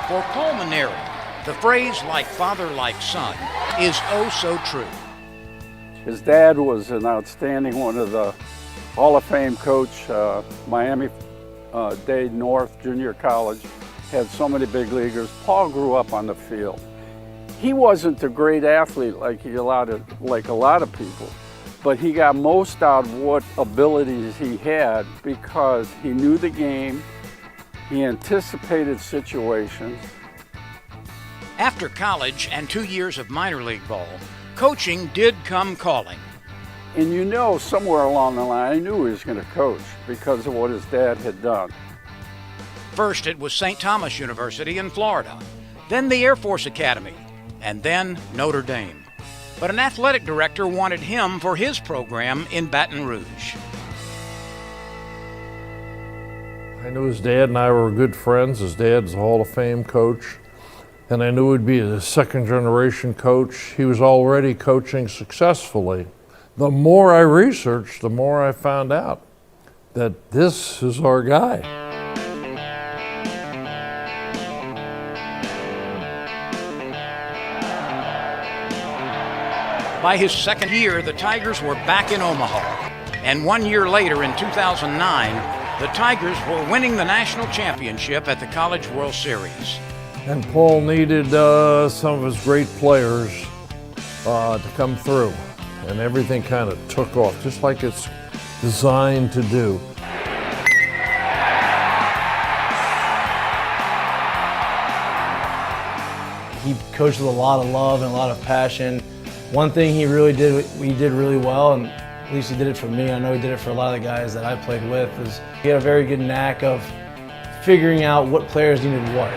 For Paul Mainieri, the phrase like father, like son is oh so true. His dad was an outstanding one of the Hall of Fame coach, Miami-Dade North Junior College, had so many big leaguers. Paul grew up on the field. He wasn't a great athlete like a lot of people, but he got most out of what abilities he had because he knew the game, he anticipated situations. After college and 2 years of minor league ball, coaching did come calling. And you know, somewhere along the line, he knew he was going to coach because of what his dad had done. First, it was St. Thomas University in Florida, then the Air Force Academy, and then Notre Dame. But an athletic director wanted him for his program in Baton Rouge. I knew his dad and I were good friends. His dad's a Hall of Fame coach, and I knew he'd be a second-generation coach. He was already coaching successfully. The more I researched, the more I found out that this is our guy. By his second year, the Tigers were back in Omaha. And 1 year later, in 2009, the Tigers were winning the national championship at the College World Series. And Paul needed some of his great players to come through. And everything kind of took off, just like it's designed to do. He coached with a lot of love and a lot of passion. One thing he did really well, and at least he did it for me, I know he did it for a lot of the guys that I played with, is he had a very good knack of figuring out what players needed what.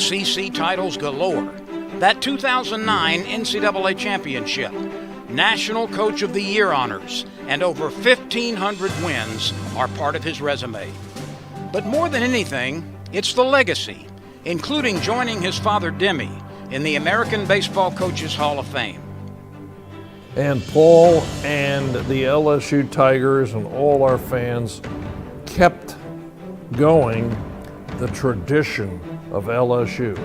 SEC titles galore, that 2009 NCAA championship, National Coach of the Year honors, and over 1,500 wins are part of his resume. But more than anything, it's the legacy, including joining his father Demi in the American Baseball Coaches Hall of Fame. And Paul and the LSU Tigers and all our fans kept going the tradition of LSU.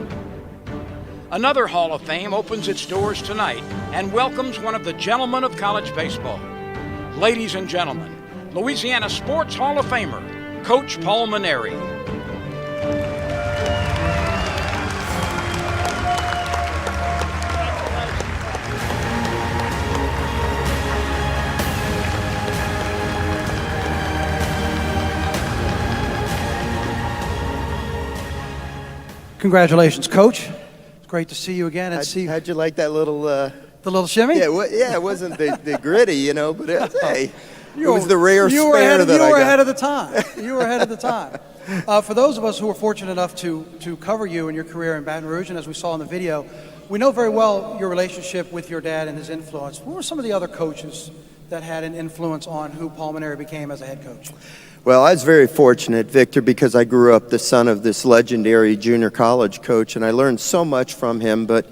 Another Hall of Fame opens its doors tonight and welcomes one of the gentlemen of college baseball. Ladies and gentlemen, Louisiana Sports Hall of Famer, Coach Paul Mainieri. Congratulations, Coach. It's great to see you again. And How'd you like that little... the little shimmy? Yeah, it wasn't the gritty, you know, but hey, it was the rare spare that I got. You were ahead of the time. You were ahead of the time. For those of us who were fortunate enough to cover you in your career in Baton Rouge, and as we saw in the video, we know very well your relationship with your dad and his influence. What were some of the other coaches that had an influence on who Paul Mainieri became as a head coach? Well, I was very fortunate, Victor, because I grew up the son of this legendary junior college coach, and I learned so much from him. But,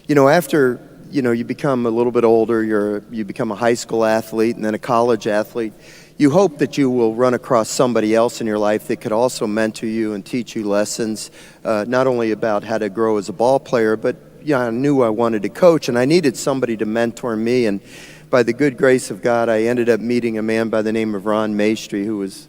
you know, after, you know, you become a little bit older, you become a high school athlete and then a college athlete, you hope that you will run across somebody else in your life that could also mentor you and teach you lessons, not only about how to grow as a ball player, but I knew I wanted to coach, and I needed somebody to mentor me. And by the good grace of God, I ended up meeting a man by the name of Ron Mainieri, who was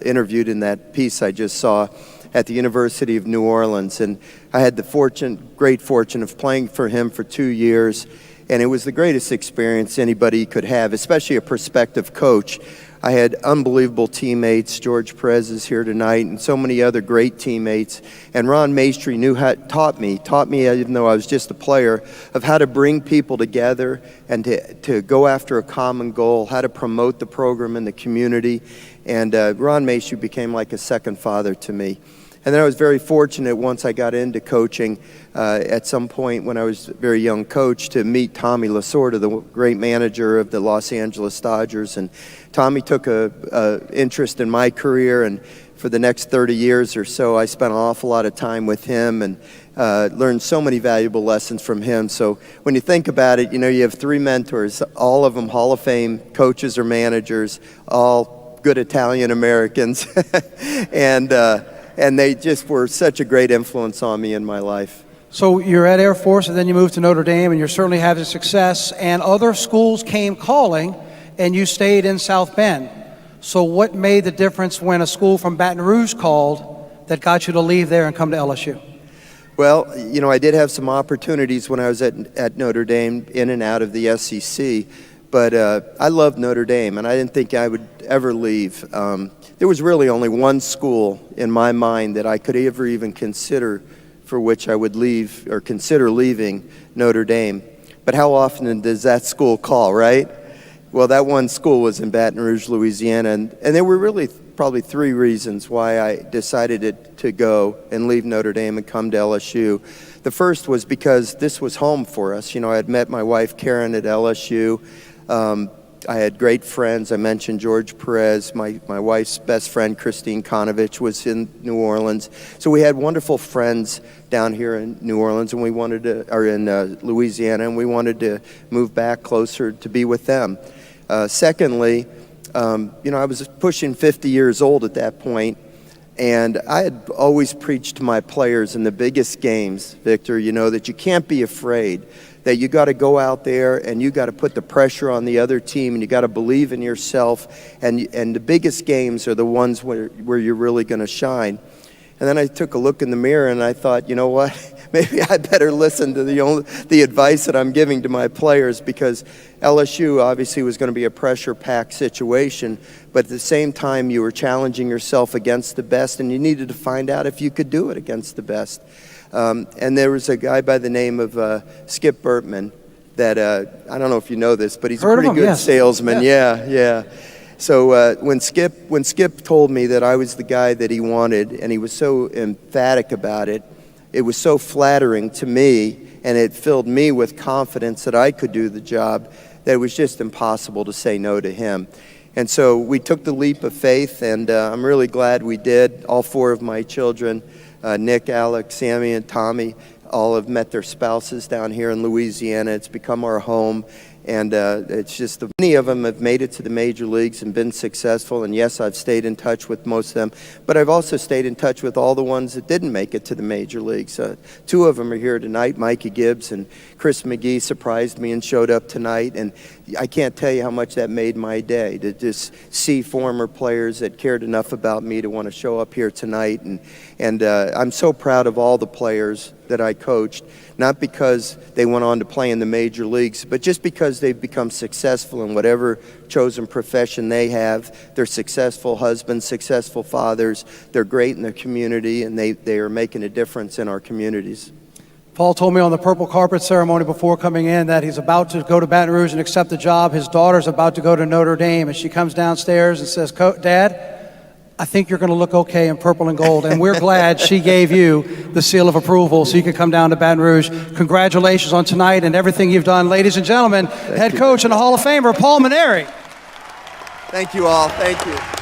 interviewed in that piece I just saw at the University of New Orleans. And I had the great fortune of playing for him for 2 years, and it was the greatest experience anybody could have, especially a prospective coach. I had unbelievable teammates. George Perez is here tonight, and so many other great teammates. And Ron Mainieri taught me, even though I was just a player, of how to bring people together and to go after a common goal, how to promote the program in the community. And Ron Mainieri became like a second father to me. And then I was very fortunate once I got into coaching at some point when I was a very young coach to meet Tommy Lasorda, the great manager of the Los Angeles Dodgers. And Tommy took a interest in my career and for the next 30 years or so. I spent an awful lot of time with him and learned so many valuable lessons from him. So when you think about it, you have 3 mentors, all of them Hall of Fame coaches or managers, all good Italian Americans, and they just were such a great influence on me in my life. So you're at Air Force, and then you moved to Notre Dame, and you're certainly having success, and other schools came calling, and you stayed in South Bend. So what made the difference when a school from Baton Rouge called that got you to leave there and come to LSU? Well, I did have some opportunities when I was at Notre Dame, in and out of the SEC, but I loved Notre Dame, and I didn't think I would ever leave. There was really only one school in my mind that I could ever even consider for which I would leave or consider leaving Notre Dame. But how often does that school call, right? Well, that one school was in Baton Rouge, Louisiana, and there were really probably 3 reasons why I decided to go and leave Notre Dame and come to LSU. The first was because this was home for us. I had met my wife Karen at LSU. I had great friends. I mentioned George Perez. My wife's best friend, Christine Konovich, was in New Orleans. So we had wonderful friends down here in New Orleans, and in Louisiana, and we wanted to move back closer to be with them. Secondly, I was pushing 50 years old at that point, and I had always preached to my players in the biggest games, Victor, that you can't be afraid, that you got to go out there and you got to put the pressure on the other team, and you got to believe in yourself, and the biggest games are the ones where you're really going to shine. And then I took a look in the mirror and I thought, you know what, maybe I better listen to the advice that I'm giving to my players, because LSU obviously was going to be a pressure-packed situation, but at the same time you were challenging yourself against the best, and you needed to find out if you could do it against the best. And there was a guy by the name of Skip Bertman that, I don't know if you know this, but he's a pretty good salesman. Yeah. So when Skip told me that I was the guy that he wanted, and he was so emphatic about it, it was so flattering to me, and it filled me with confidence that I could do the job, that it was just impossible to say no to him. And so we took the leap of faith, and I'm really glad we did. All 4 of my children, Nick, Alex, Sammy, and Tommy, all have met their spouses down here in Louisiana. It's become our home. And it's just, many of them have made it to the major leagues and been successful. And yes, I've stayed in touch with most of them, but I've also stayed in touch with all the ones that didn't make it to the major leagues. 2 of them are here tonight. Mikey Gibbs and Chris McGee surprised me and showed up tonight. And I can't tell you how much that made my day, to just see former players that cared enough about me to want to show up here tonight. And I'm so proud of all the players that I coached, not because they went on to play in the major leagues, but just because they've become successful in whatever chosen profession they have. They're successful husbands, successful fathers. They're great in their community, and they are making a difference in our communities. Paul told me on the purple carpet ceremony before coming in that he's about to go to Baton Rouge and accept the job. His daughter's about to go to Notre Dame, and she comes downstairs and says, Dad, I think you're going to look okay in purple and gold, and we're glad she gave you the seal of approval so you can come down to Baton Rouge. Congratulations on tonight and everything you've done. Ladies and gentlemen, head coach and a Hall of Famer, Paul Mainieri. Thank you all. Thank you.